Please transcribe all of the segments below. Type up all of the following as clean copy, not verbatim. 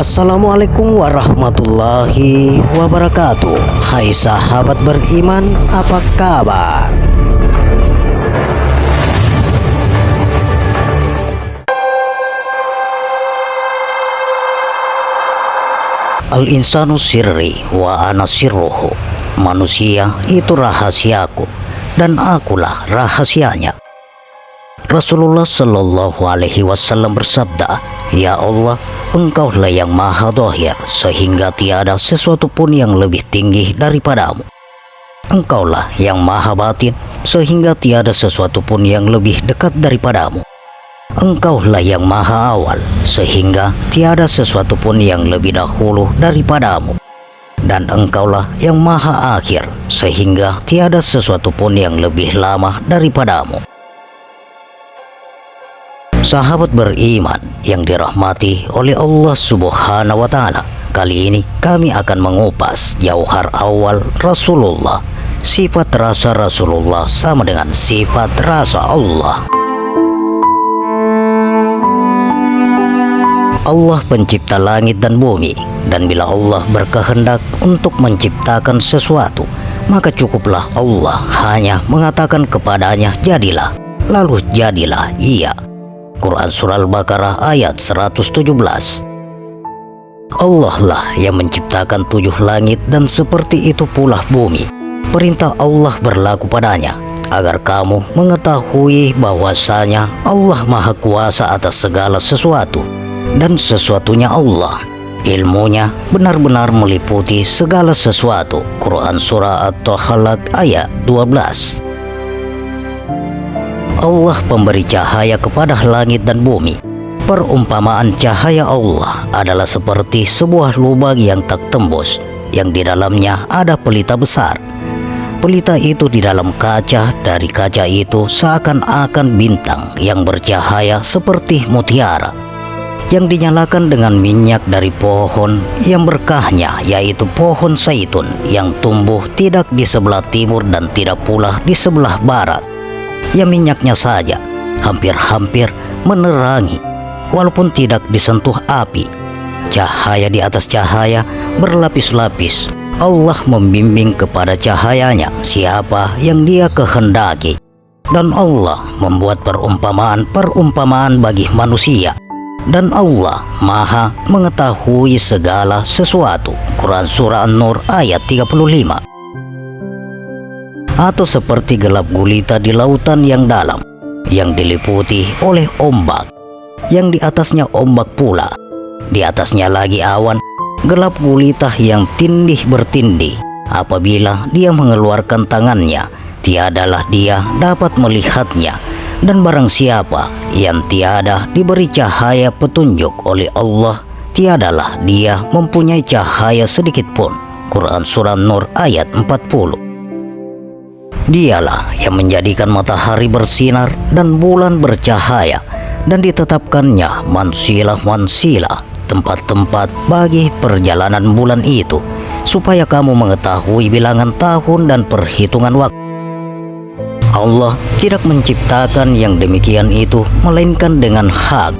Assalamualaikum warahmatullahi wabarakatuh. Hai sahabat beriman, apa kabar? Al-insanu sirri wa ana sirruhu. Manusia itu rahasiaku dan akulah rahasianya. Rasulullah Shallallahu Alaihi Wasallam bersabda, "Ya Allah, Engkaulah yang maha dhahir sehingga tiada sesuatu pun yang lebih tinggi daripadamu. Engkaulah yang maha batin sehingga tiada sesuatu pun yang lebih dekat daripadamu. Engkaulah yang maha awal sehingga tiada sesuatu pun yang lebih dahulu daripadamu. Dan Engkaulah yang maha akhir sehingga tiada sesuatu pun yang lebih lama daripadamu." Sahabat beriman yang dirahmati oleh Allah Subhanahu wa Ta'ala, kali ini kami akan mengupas jauhar awal Rasulullah. Sifat rasa Rasulullah sama dengan sifat rasa Allah. Allah pencipta langit dan bumi, dan bila Allah berkehendak untuk menciptakan sesuatu, maka cukuplah Allah hanya mengatakan kepadanya jadilah, lalu jadilah ia. Quran Surah Al-Baqarah ayat 117. Allah lah yang menciptakan 7 langit dan seperti itu pula bumi. Perintah Allah berlaku padanya agar kamu mengetahui bahwasanya Allah Maha Kuasa atas segala sesuatu, dan sesuatunya Allah, ilmunya benar-benar meliputi segala sesuatu. Quran Surah At-Tahalaq ayat 12. Allah pemberi cahaya kepada langit dan bumi. Perumpamaan cahaya Allah adalah seperti sebuah lubang yang tak tembus, yang di dalamnya ada pelita besar. Pelita itu di dalam kaca, dari kaca itu seakan-akan bintang yang bercahaya seperti mutiara, yang dinyalakan dengan minyak dari pohon yang berkahnya, yaitu pohon zaitun, yang tumbuh tidak di sebelah timur dan tidak pula di sebelah barat. Ya, minyaknya saja hampir-hampir menerangi walaupun tidak disentuh api. Cahaya di atas cahaya berlapis-lapis. Allah membimbing kepada cahayanya siapa yang Dia kehendaki. Dan Allah membuat perumpamaan bagi manusia. Dan Allah Maha mengetahui segala sesuatu. Quran Surah An-Nur ayat 35. Atau seperti gelap gulita di lautan yang dalam, yang diliputi oleh ombak, yang di atasnya ombak pula, di atasnya lagi awan, gelap gulita yang tindih bertindih. Apabila Dia mengeluarkan tangannya, tiadalah Dia dapat melihatnya. Dan barang siapa yang tiada diberi cahaya petunjuk oleh Allah, tiadalah dia mempunyai cahaya sedikit pun. Quran Surah Nur ayat 40. Dialah yang menjadikan matahari bersinar dan bulan bercahaya, dan ditetapkannya mansilah-mansilah, tempat-tempat bagi perjalanan bulan itu, supaya kamu mengetahui bilangan tahun dan perhitungan waktu. Allah tidak menciptakan yang demikian itu melainkan dengan hak.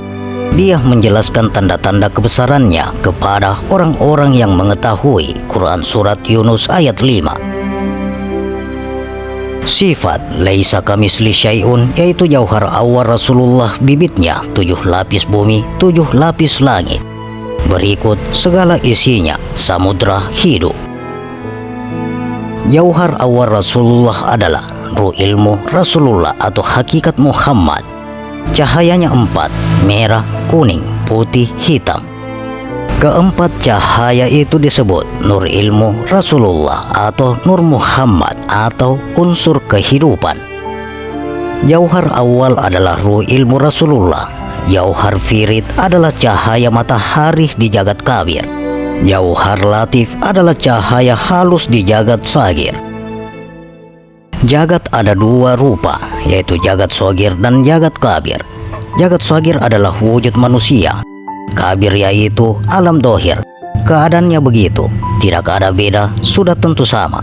Dia menjelaskan tanda-tanda kebesarannya kepada orang-orang yang mengetahui. Quran Surat Yunus ayat 5. Sifat laisa kamisli syai'un, yaitu jauhar awal Rasulullah, bibitnya 7 lapis bumi, 7 lapis langit. Berikut segala isinya, samudra hidup. Jauhar awal Rasulullah adalah ruh ilmu Rasulullah atau hakikat Muhammad. Cahayanya 4, merah, kuning, putih, hitam. Keempat cahaya itu disebut nur ilmu Rasulullah atau nur Muhammad atau unsur kehidupan. Jauhar awal adalah ruh ilmu Rasulullah. Jauhar firid adalah cahaya matahari di jagat kabir. Jauhar latif adalah cahaya halus di jagat sagir. Jagat ada 2 rupa, yaitu jagat sagir dan jagat kabir. Jagat sagir adalah wujud manusia. Kabir yaitu alam dohir. Keadaannya begitu, tidak ada beda, sudah tentu sama.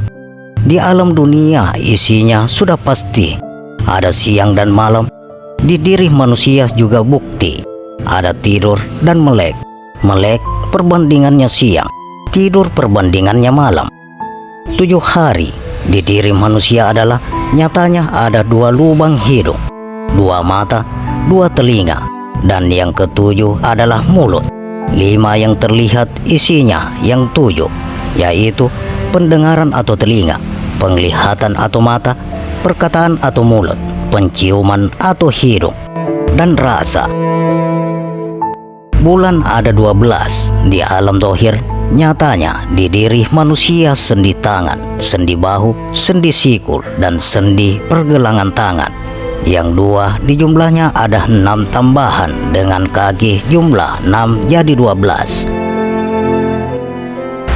Di alam dunia isinya sudah pasti ada siang dan malam. Di diri manusia juga bukti ada tidur dan melek. Melek perbandingannya siang, tidur perbandingannya malam. 7 hari di diri manusia adalah nyatanya ada 2 lubang hidung, 2 mata, 2 telinga, dan yang ketujuh adalah mulut. 5 yang terlihat isinya yang 7, yaitu pendengaran atau telinga, penglihatan atau mata, perkataan atau mulut, penciuman atau hidung, dan rasa. Bulan ada 12 di alam dohir, nyatanya di diri manusia sendi tangan, sendi bahu, sendi sikul, dan sendi pergelangan tangan. Yang 2 di jumlahnya ada 6 tambahan dengan kaki jumlah 6 jadi 12.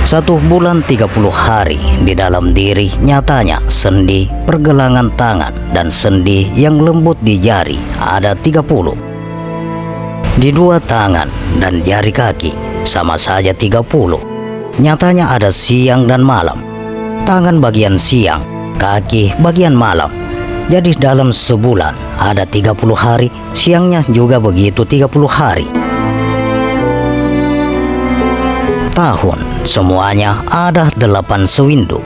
1 bulan 30 hari di dalam diri nyatanya sendi pergelangan tangan dan sendi yang lembut di jari ada 30. Di 2 tangan dan jari kaki sama saja 30. Nyatanya ada siang dan malam. Tangan bagian siang, kaki bagian malam. Jadi dalam sebulan ada 30 hari, siangnya juga begitu 30 hari. Tahun semuanya ada 8 sewindu.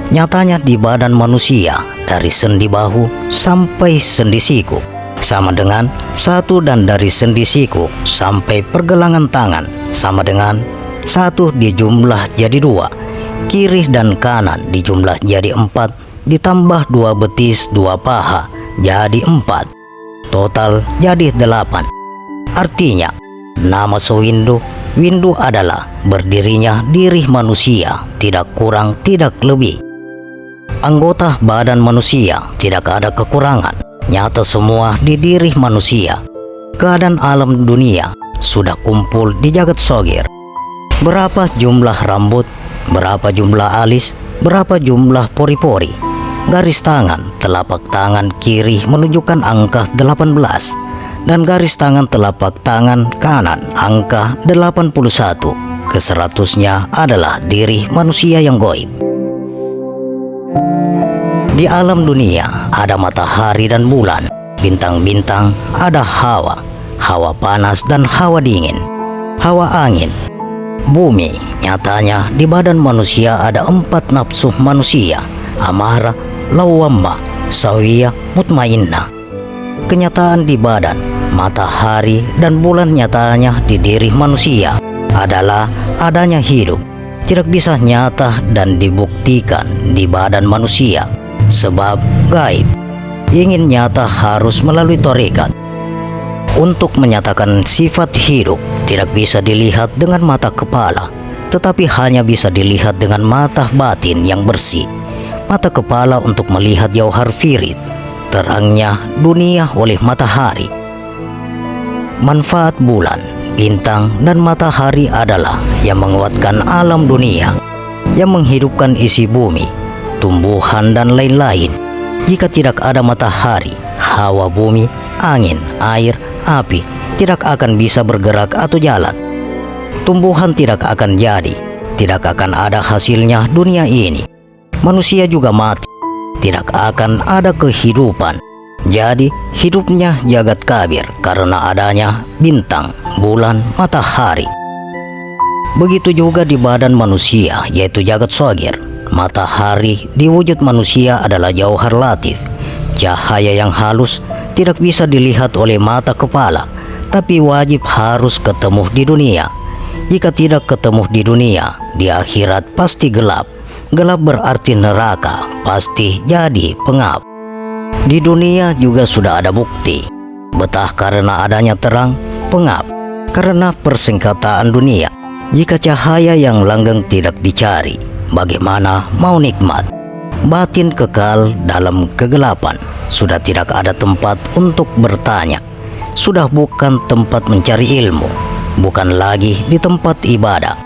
Nyatanya di badan manusia dari sendi bahu sampai sendi siku sama dengan 1, dan dari sendi siku sampai pergelangan tangan sama dengan 1 dijumlah jadi 2, kiri dan kanan dijumlah jadi 4, ditambah 2 betis 2 paha jadi 4, total jadi 8. Artinya nama sewindu, windu adalah berdirinya diri manusia, tidak kurang tidak lebih. Anggota badan manusia tidak ada kekurangan, nyata semua di diri manusia. Keadaan alam dunia sudah kumpul di jagat sogir. Berapa jumlah rambut, berapa jumlah alis, berapa jumlah pori-pori. Garis tangan, telapak tangan kiri menunjukkan angka 18, dan garis tangan telapak tangan kanan angka 81. Ke-100-nya adalah diri manusia yang goib. Di alam dunia ada matahari dan bulan, bintang-bintang, ada hawa, hawa panas dan hawa dingin, hawa angin, bumi. Nyatanya di badan manusia ada 4 nafsu manusia, amarah, lawamah, sawiyah, mutmainnah. Kenyataan di badan, matahari dan bulan nyatanya di diri manusia adalah adanya hidup. Tidak bisa nyata dan dibuktikan di badan manusia, sebab gaib. Ingin nyata harus melalui tarekat. Untuk menyatakan sifat hidup tidak bisa dilihat dengan mata kepala, tetapi hanya bisa dilihat dengan mata batin yang bersih. Mata kepala untuk melihat jauhar firid, terangnya dunia oleh matahari. Manfaat bulan, bintang, dan matahari adalah yang menguatkan alam dunia, yang menghidupkan isi bumi, tumbuhan, dan lain-lain. Jika tidak ada matahari, hawa bumi, angin, air, api tidak akan bisa bergerak atau jalan. Tumbuhan tidak akan jadi, tidak akan ada hasilnya dunia ini. Manusia juga mati, tidak akan ada kehidupan. Jadi hidupnya jagat kabir karena adanya bintang, bulan, matahari. Begitu juga di badan manusia, yaitu jagat shagir. Matahari di wujud manusia adalah jauhar latif, cahaya yang halus, tidak bisa dilihat oleh mata kepala, tapi wajib harus ketemu di dunia. Jika tidak ketemu di dunia, di akhirat pasti gelap. Gelap berarti neraka, pasti jadi pengap. Di dunia juga sudah ada bukti. Betah karena adanya terang, pengap karena persingkataan dunia. Jika cahaya yang langgeng tidak dicari, bagaimana mau nikmat? Batin kekal dalam kegelapan. Sudah tidak ada tempat untuk bertanya. Sudah bukan tempat mencari ilmu, bukan lagi di tempat ibadah.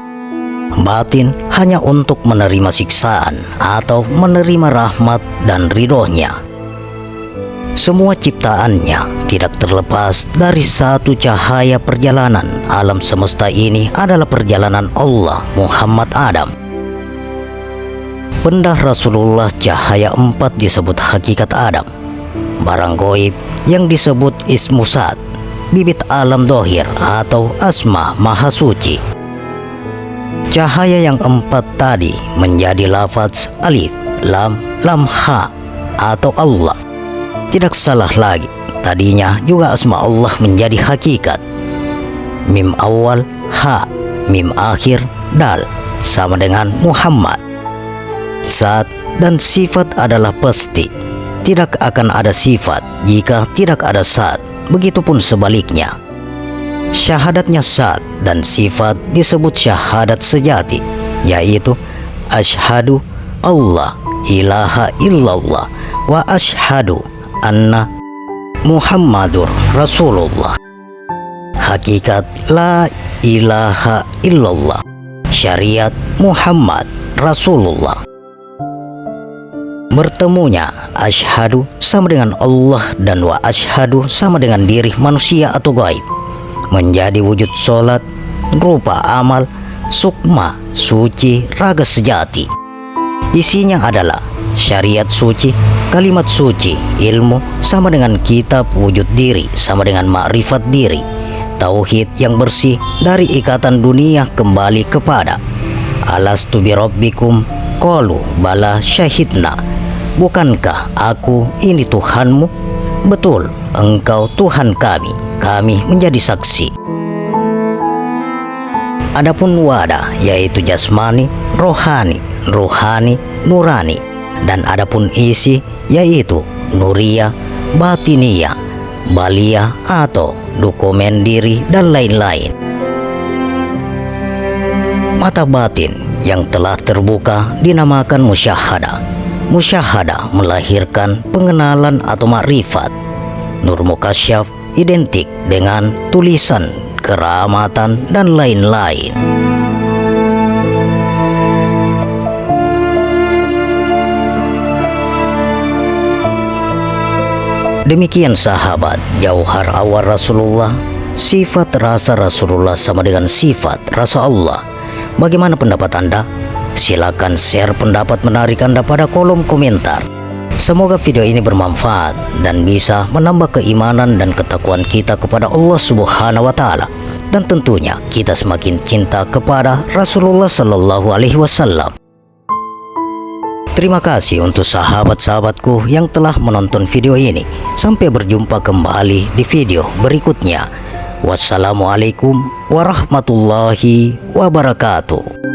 Batin hanya untuk menerima siksaan atau menerima rahmat dan ridhonya. Semua ciptaannya tidak terlepas dari satu cahaya perjalanan. Alam semesta ini adalah perjalanan Allah Muhammad Adam. Benda Rasulullah cahaya 4 disebut hakikat Adam. Barang goib yang disebut Ismusat, bibit alam dohir atau asma maha suci. Cahaya yang 4 tadi menjadi lafaz alif, lam, ha atau Allah. Tidak salah lagi, tadinya juga asma Allah menjadi hakikat. Mim awal ha, mim akhir dal sama dengan Muhammad. Zat dan sifat adalah pasti. Tidak akan ada sifat jika tidak ada zat, begitupun sebaliknya. Syahadatnya zat dan sifat disebut syahadat sejati, yaitu asyhadu Allah ilaha illallah wa asyhadu anna Muhammadur Rasulullah. Hakikat la ilaha illallah, syariat Muhammad Rasulullah. Bertemunya asyhadu sama dengan Allah dan wa asyhadu sama dengan diri manusia atau gaib, menjadi wujud solat, rupa amal, sukma, suci, raga sejati. Isinya adalah syariat suci, kalimat suci, ilmu sama dengan kitab, wujud diri sama dengan makrifat diri, tauhid yang bersih dari ikatan dunia kembali kepada alastu birabbikum qalu bala syahidna. Bukankah aku ini Tuhanmu? Betul, engkau Tuhan kami, kami menjadi saksi. Adapun wadah yaitu jasmani, rohani, ruhani, nurani, dan adapun isi yaitu nuria, batinia, balia atau dokumen diri dan lain-lain. Mata batin yang telah terbuka dinamakan musyahadah. Musyahadah melahirkan pengenalan atau makrifat. Nur mukasyaf identik dengan tulisan, keramatan, dan lain-lain. Demikian sahabat, jauhar awal Rasulullah, sifat rasa Rasulullah sama dengan sifat rasa Allah. Bagaimana pendapat Anda? Silakan share pendapat menarik Anda pada kolom komentar. Semoga video ini bermanfaat dan bisa menambah keimanan dan ketakwaan kita kepada Allah Subhanahu wa Ta'ala, dan tentunya kita semakin cinta kepada Rasulullah Sallallahu Alaihi Wasallam. Terima kasih untuk sahabat-sahabatku yang telah menonton video ini. Sampai berjumpa kembali di video berikutnya. Wassalamualaikum warahmatullahi wabarakatuh.